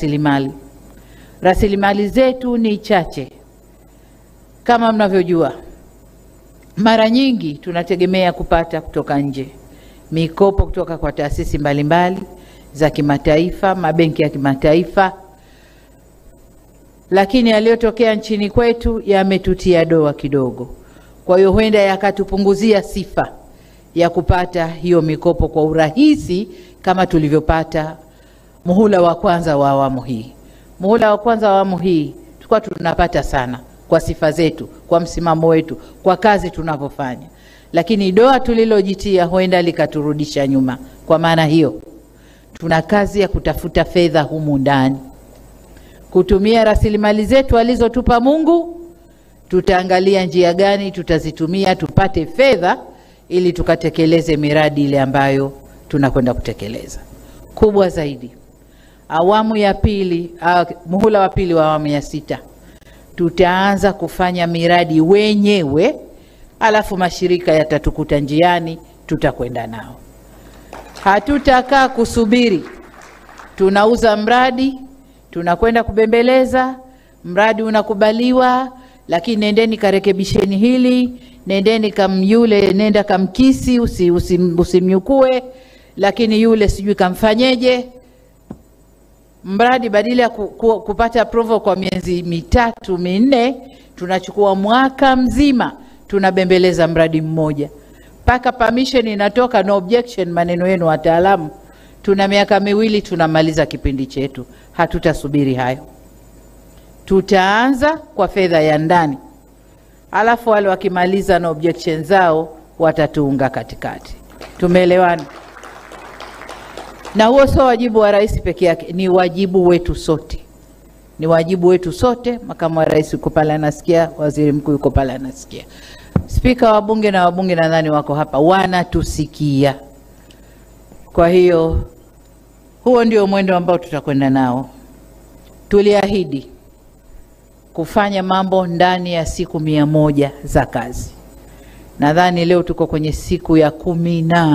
rasilimali. Rasilimali zetu ni chache. Kama mnavyojua, mara nyingi tunategemea kupata kutoka nje, mikopo kutoka kwa taasisi mbalimbali za kimataifa, mabenki ya kimataifa, lakini yaliyotokea nchini kwetu yametutia doa kidogo. Kwa hiyo huenda yakatupunguzia sifa ya kupata hiyo mikopo kwa urahisi kama tulivyopata muhula wa kwanza wa awamu hii. Muhula wa kwanza wa awamu hii tulikuwa tunapata sana kwa sifa zetu, kwa msimamo wetu, kwa kazi tunavyofanya. Lakini doa tulilojitia huenda likaturudisha nyuma. Kwa maana hiyo, tuna kazi ya kutafuta fedha humu ndani. Kutumia rasilimali zetu alizotupa Mungu, tutaangalia njia gani tutazitumia tupate fedha ili tukatekeleze miradi ile ambayo tunakwenda kutekeleza. Kubwa zaidi, awamu ya pili, muhula wa pili wa awamu ya 6, tutaanza kufanya miradi wenyewe, alafu mashirika yatatukuta njiani, tutakwenda nao. Hatutakaa kusubiri tunauza mradi, tunakwenda kubembeleza, mradi unakubaliwa, lakini nendeni karekebisheni hili, nendeni yule nenda kamkisi, usimnyukue, lakini yule sijui kamfanyeje. Mradi badala ya kupata approval kwa miezi 3-4, tunachukua mwaka mzima tunabembeleza mradi mmoja. Paka permission inatoka, no objection, maneno yenu wataalamu. Tuna miaka 2 tunamaliza kipindi chetu. Hatutasubiri hayo. Tutaanza kwa fedha ya ndani. Alafu wale wakimaliza na objection zao watatuunga katikati. Tumeelewana? Na huo sio wajibu wa rais peke yake, ni wajibu wetu sote. Ni wajibu wetu sote. Makamu wa rais yuko pale anasikia, waziri mkuu yuko pale anasikia, spika wa bunge na wabunge nadhani wako hapa wanatusikia. Kwa hiyo huo ndio mwendo ambao tutakwenda nao. Tuliahidi kufanya mambo ndani ya siku 100 za kazi. Nadhani leo tuko kwenye siku ya 10